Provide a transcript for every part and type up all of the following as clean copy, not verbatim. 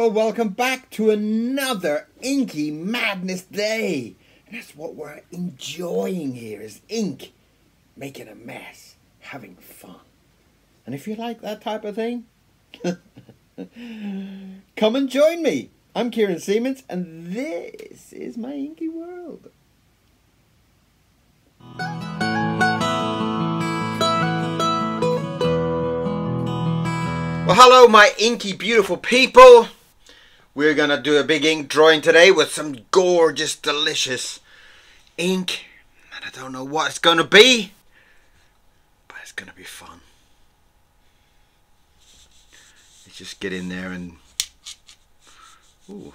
Well, welcome back to another inky madness day. And that's what we're enjoying here, is ink, making a mess, having fun. And if you like that type of thing, come and join me. I'm Kieron Seamons, and this is my inky world. Well, hello, my inky beautiful people. We're going to do a big ink drawing today with some gorgeous, delicious ink. And I don't know what it's going to be, but it's going to be fun. Let's just get in there and... Ooh.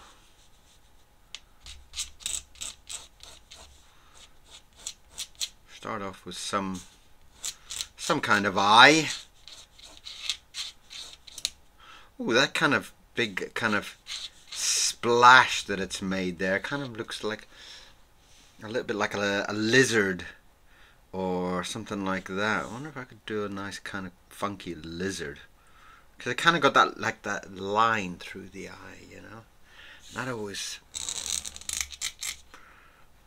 Start off with some kind of eye. Ooh, that kind of big kind of splash that it's made there kind of looks like a little bit like a lizard or something like that. I wonder if I could do a nice kind of funky lizard, because it kind of got that, like that line through the eye, you know. Not always.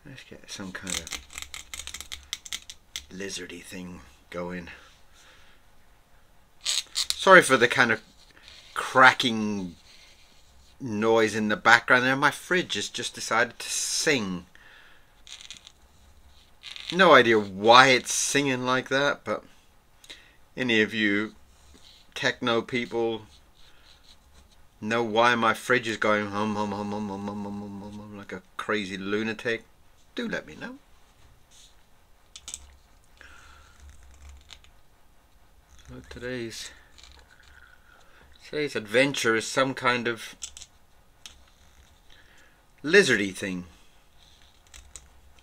Let's get some kind of lizardy thing going. Sorry for the kind of cracking noise in the background there. My fridge has just decided to sing. No idea why it's singing like that, but any of you techno people know why my fridge is going hum hum hum hum hum hum hum hum hum like a crazy lunatic? Do let me know. So today's adventure is some kind of lizardy thing,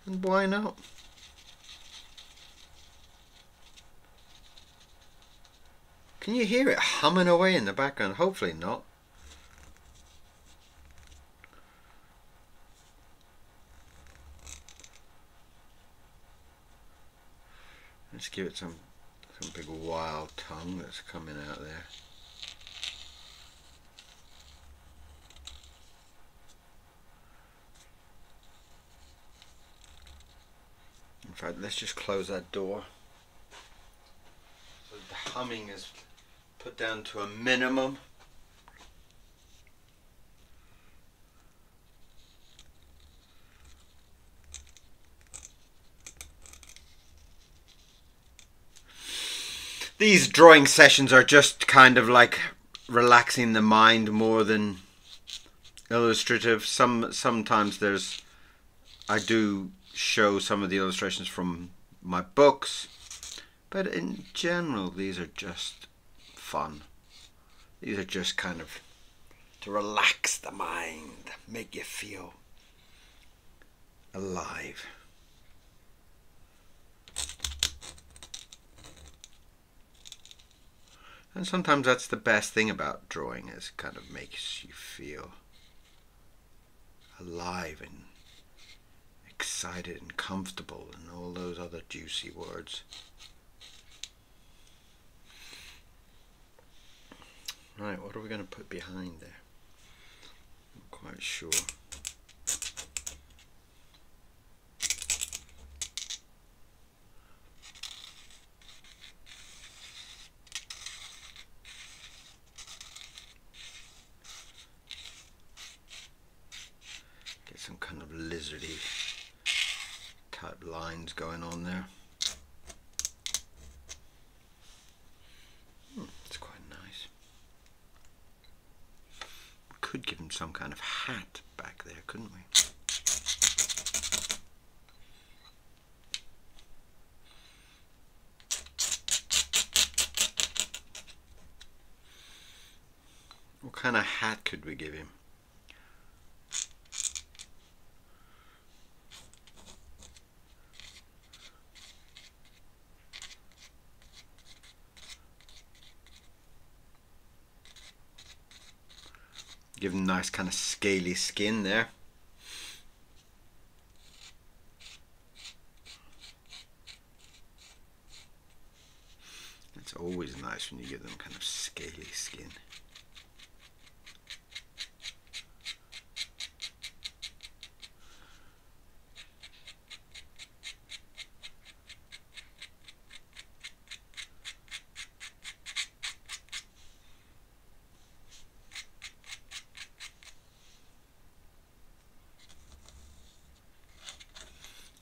and why not? Can you hear it humming away in the background? Hopefully not. Let's give it some big wild tongue that's coming out there. In fact, let's just close that door so the humming is put down to a minimum. These drawing sessions are just kind of like relaxing the mind more than illustrative. Sometimes I do show some of the illustrations from my books, but in general these are just fun. These are just kind of to relax the mind, make you feel alive. And sometimes that's the best thing about drawing, is it kind of makes you feel alive and excited and comfortable and all those other juicy words. Right, what are we going to put behind there? I'm not quite sure. Get some kind of lizardy type lines going on there. It's quite nice. We could give him some kind of hat back there, couldn't we? What kind of hat could we give him? Give him nice kind of scaly skin there. It's always nice when you give them kind of scaly skin.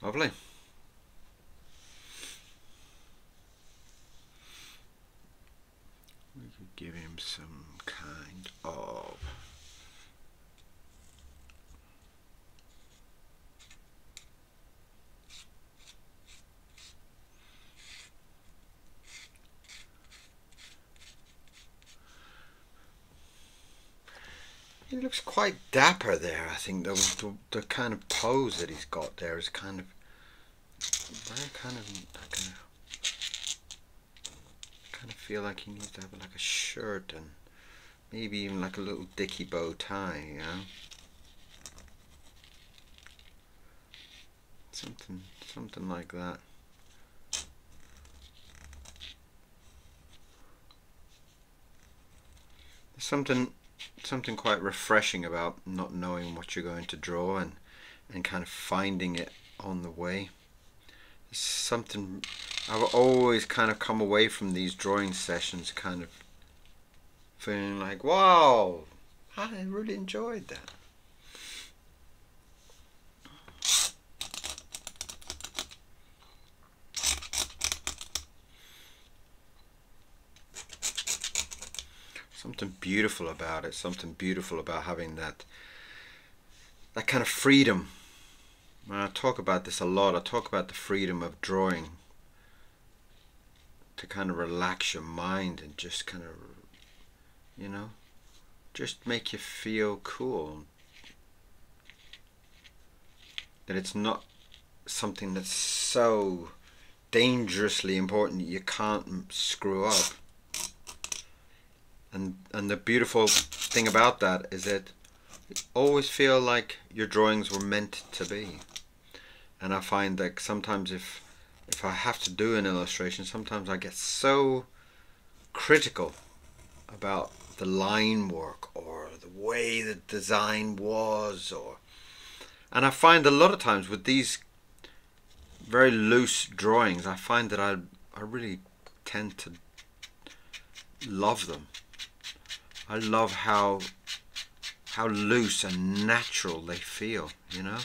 Lovely. We could give him some kind of he looks quite dapper there. I think the kind of pose that he's got there is kind of very kind of feel like he needs to have like a shirt and maybe even like a little dicky bow tie, you know? Something like that. There's something quite refreshing about not knowing what you're going to draw and kind of finding it on the way. There's something I've always kind of come away from these drawing sessions kind of feeling like, wow, I really enjoyed that. Something beautiful about it, something beautiful about having that kind of freedom. When I talk about this a lot, I talk about the freedom of drawing to kind of relax your mind and just kind of, you know, just make you feel cool. That it's not something that's so dangerously important that you can't screw up. And the beautiful thing about that is that you always feel like your drawings were meant to be. And I find that sometimes if I have to do an illustration, sometimes I get so critical about the line work or the way the design was, and I find a lot of times with these very loose drawings, I find that I really tend to love them. I love how loose and natural they feel, you know?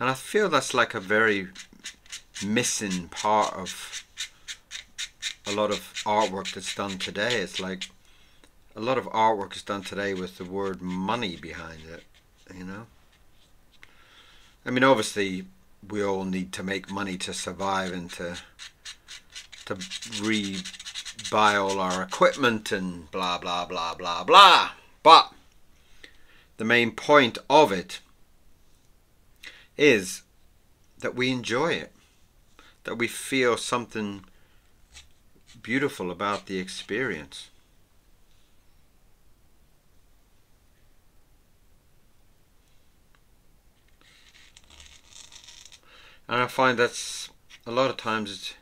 And I feel that's like a very missing part of a lot of artwork that's done today. It's like a lot of artwork is done today with the word money behind it, you know? I mean, obviously we all need to make money to survive and to buy all our equipment and blah blah blah blah blah, but the main point of it is that we enjoy it, that we feel something beautiful about the experience. And I find that's a lot of times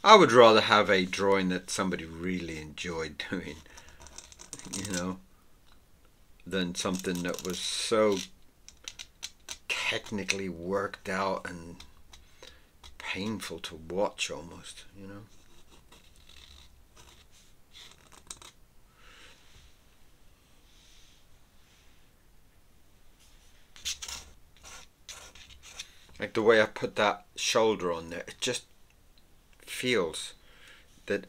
I would rather have a drawing that somebody really enjoyed doing, you know, than something that was so technically worked out and painful to watch almost, you know. Like the way I put that shoulder on there, it just feels that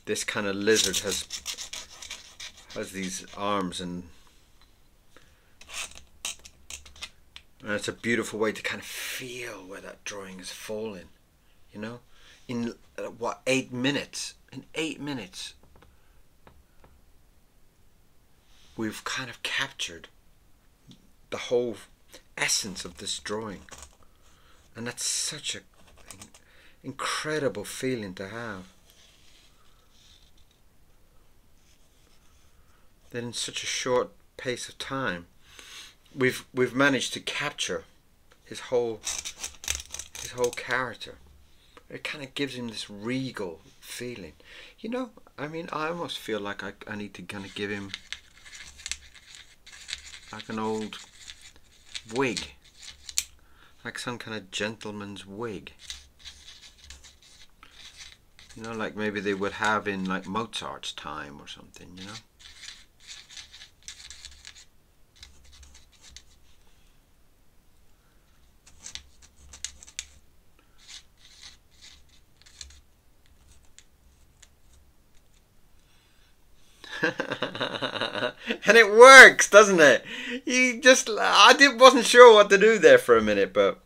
this kind of lizard has these arms, and it's a beautiful way to kind of feel where that drawing is falling, you know, in what, 8 minutes? In 8 minutes we've kind of captured the whole essence of this drawing. And that's such an incredible feeling to have. That in such a short pace of time, we've managed to capture his whole character. It kind of gives him this regal feeling. You know, I mean, I almost feel like I need to kind of give him like an old wig. Like some kind of gentleman's wig. You know, like maybe they would have in like Mozart's time or something, you know. And it works, doesn't it? Wasn't sure what to do there for a minute, but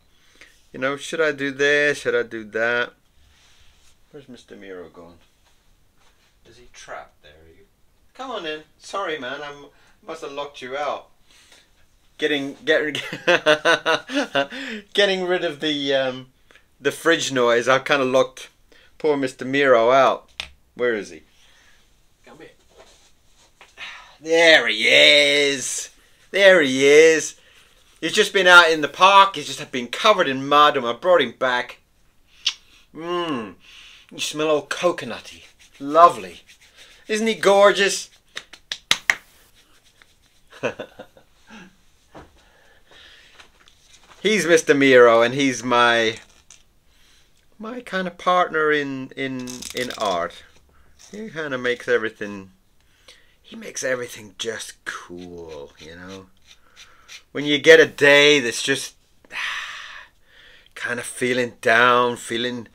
you know, should I do this? Should I do that? Where's Mr. Miro going? Is he trapped there? Come on in. Sorry, man. I must have locked you out. Getting rid of the fridge noise. I kind of locked poor Mr. Miro out. Where is he? Come here. There he is. There he is. He's just been out in the park. He's just been covered in mud, and I brought him back. You smell all coconutty. Lovely. Isn't he gorgeous? He's Mr. Miro, and he's my kind of partner in art. He kind of makes everything. He makes everything just cool, you know. When you get a day that's just kind of feeling down, feeling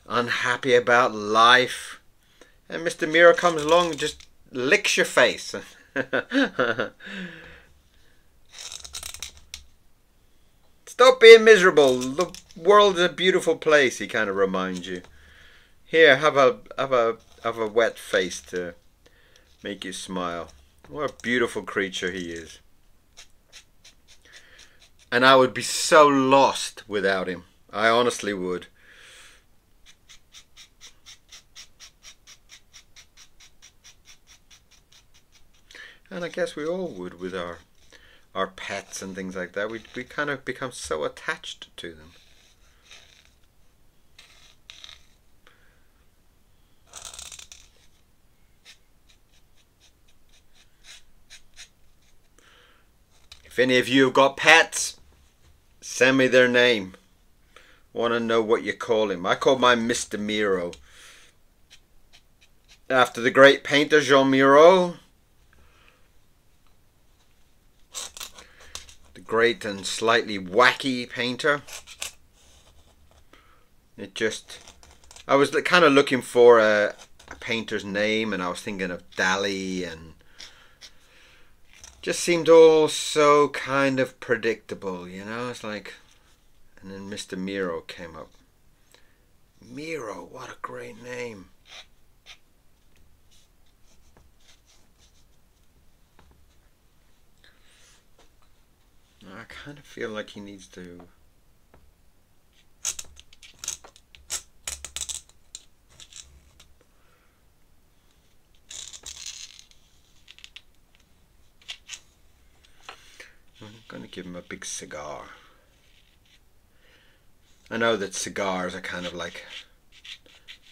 unhappy about life, and Mr. Miro comes along and just licks your face. Stop being miserable. The world is a beautiful place. He kind of reminds you. Here, have a wet face to make you smile. What a beautiful creature he is. And I would be so lost without him. I honestly would. And I guess we all would with our pets and things like that. We kind of become so attached to them. If any of you have got pets, send me their name. I want to know what you call him. I call mine Mr. Miro, after the great painter Jean Miro. The great and slightly wacky painter. I was kind of looking for a painter's name, and I was thinking of Dali, and just seemed all so kind of predictable, you know. It's like, and then Mr. Miro came up. Miro, what a great name. I kind of feel like he needs to I'm going to give him a big cigar. I know that cigars are kind of like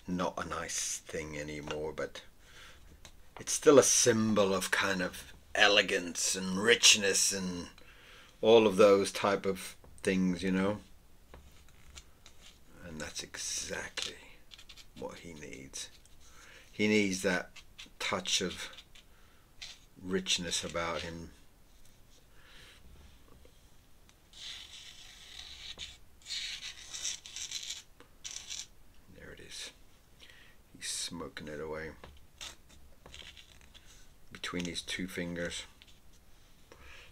not a nice thing anymore, but it's still a symbol of kind of elegance and richness and all of those type of things, you know. And that's exactly what he needs. He needs that touch of richness about him. There it is. He's smoking it away between his two fingers.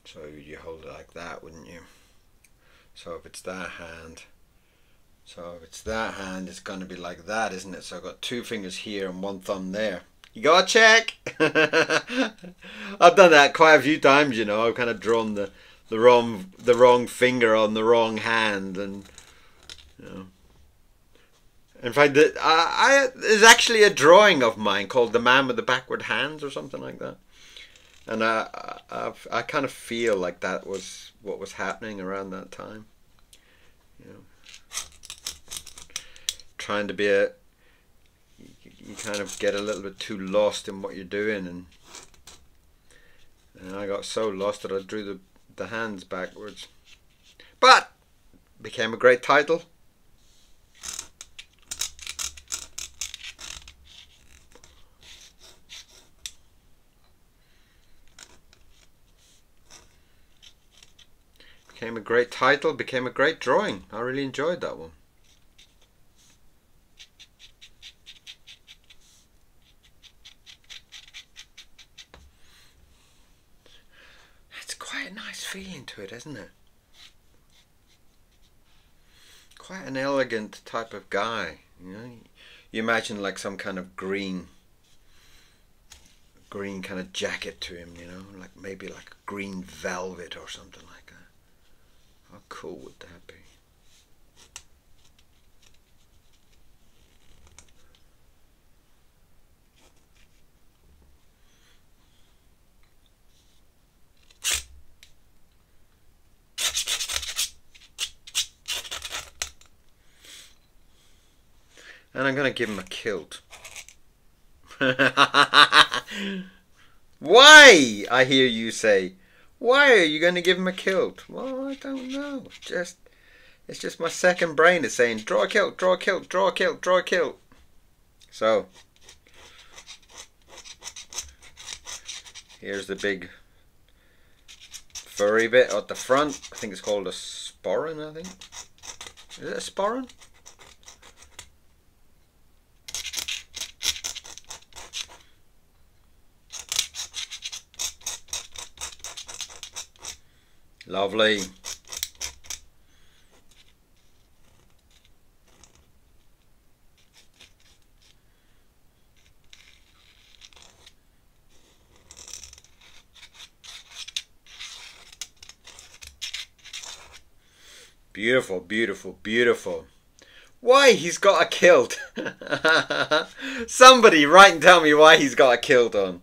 So you hold it like that, wouldn't you? So if it's that hand, it's going to be like that, isn't it? So I've got two fingers here and one thumb there. You gotta check. I've done that quite a few times, you know. I've kind of drawn the wrong finger on the wrong hand, and you know. In fact, there's actually a drawing of mine called "The Man with the Backward Hands" or something like that. And I kind of feel like that was what was happening around that time. You know, trying to be you kind of get a little bit too lost in what you're doing, and I got so lost that I drew the hands backwards. But became a great title. Became a great title, became a great drawing. I really enjoyed that one. feeling to it, isn't it? Quite an elegant type of guy, you know. You imagine like some kind of green kind of jacket to him, you know, like maybe like green velvet or something like that. How cool would that be? And I'm going to give him a kilt. Why? I hear you say. Why are you going to give him a kilt? Well, I don't know. It's just my second brain is saying, draw a kilt, draw a kilt, draw a kilt, draw a kilt. So, here's the big furry bit at the front. I think it's called a sporran, I think. Is it a sporran? Lovely. Beautiful, beautiful, beautiful. Why he's got a kilt? Somebody write and tell me why he's got a kilt on.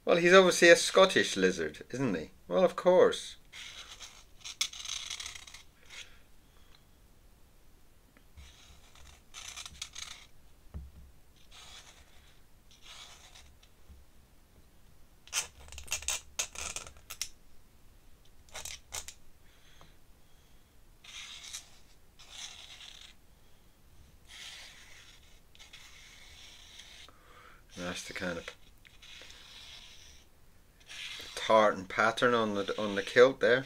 Well, he's obviously a Scottish lizard, isn't he? Well, of course. That's the kind of tartan pattern on the kilt there.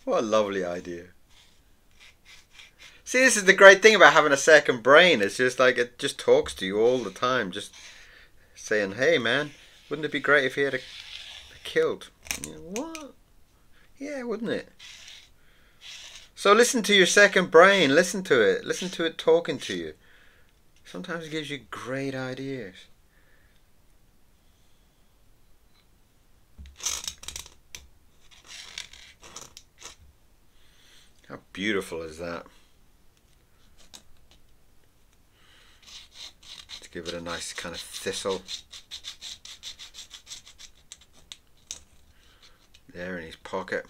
What a lovely idea. See, this is the great thing about having a second brain. It's just like it just talks to you all the time, just saying, "Hey, man, wouldn't it be great if you had a kilt?" You know, what? Yeah, wouldn't it? So listen to your second brain. Listen to it. Listen to it talking to you. Sometimes it gives you great ideas. How beautiful is that? To give it a nice kind of thistle. There in his pocket.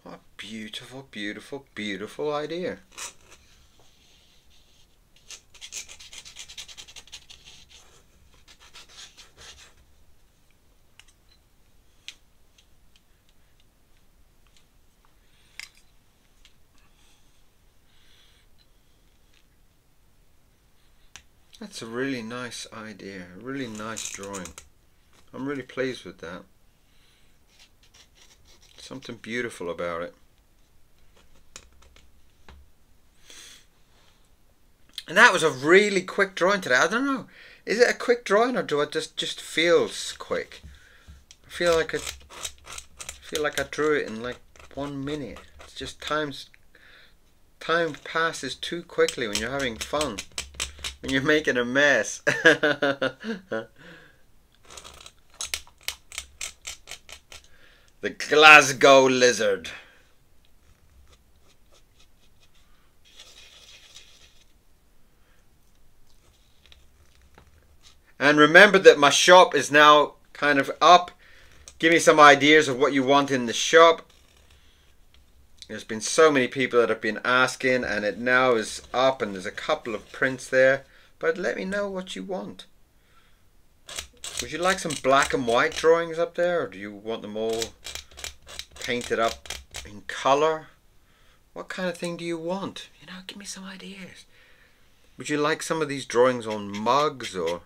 What a beautiful, beautiful, beautiful idea. That's a really nice idea, a really nice drawing. I'm really pleased with that. Something beautiful about it. And that was a really quick drawing today. I don't know, is it a quick drawing or do I just feels quick? I feel like I drew it in like 1 minute. It's just time passes too quickly when you're having fun. When you're making a mess. The Glasgow Lizard. And remember that my shop is now kind of up. Give me some ideas of what you want in the shop. There's been so many people that have been asking, and it now is up, and there's a couple of prints there. But let me know what you want. Would you like some black and white drawings up there, or do you want them all painted up in colour? What kind of thing do you want? You know, give me some ideas. Would you like some of these drawings on mugs, or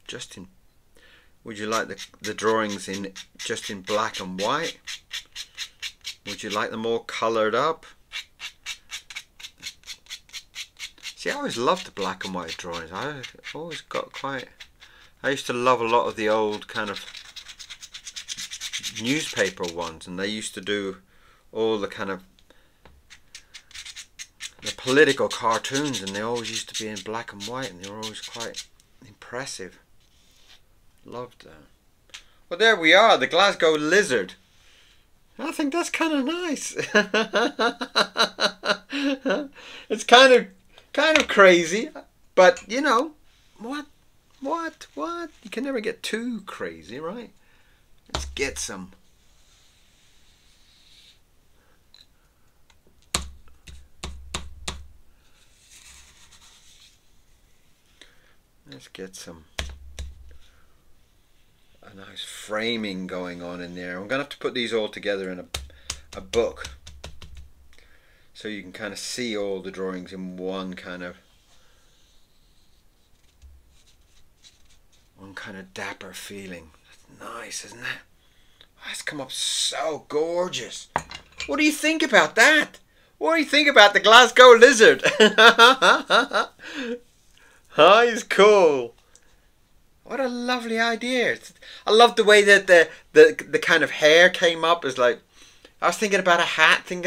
just in? Would you like the drawings in just in black and white? Would you like them all coloured up? See, I always loved the black and white drawings. I always got quite... I used to love a lot of the old kind of newspaper ones, and they used to do all the kind of the political cartoons, and they always used to be in black and white, and they were always quite impressive. Loved that. Well, there we are, the Glasgow Lizard. I think that's kind of nice. It's kind of crazy, but you know, what? You can never get too crazy, right? Let's get some. Let's get some a nice framing going on in there. I'm gonna have to put these all together in a book, so you can kind of see all the drawings in one kind of dapper feeling. That's nice, isn't it? Oh, it's come up so gorgeous. What do you think about that? What do you think about the Glasgow Lizard? Oh, he's cool. What a lovely idea. I love the way that the kind of hair came up. It's like, I was thinking about a hat, and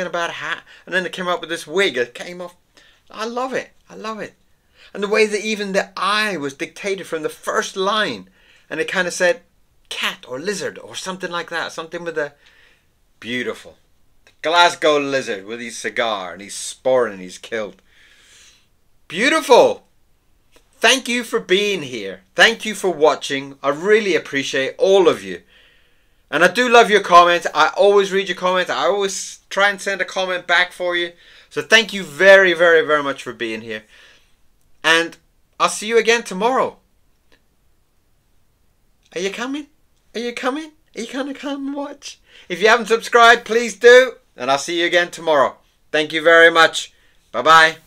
then it came up with this wig. It came off. I love it. I love it. And the way that even the eye was dictated from the first line, and it kind of said cat or lizard or something like that. Something with a beautiful. The Glasgow Lizard with his cigar and his sporting and his kilt. Beautiful. Thank you for being here. Thank you for watching. I really appreciate all of you. And I do love your comments. I always read your comments. I always try and send a comment back for you. So thank you very, very, very much for being here. And I'll see you again tomorrow. Are you coming? Are you coming? Are you going to come and watch? If you haven't subscribed, please do. And I'll see you again tomorrow. Thank you very much. Bye-bye.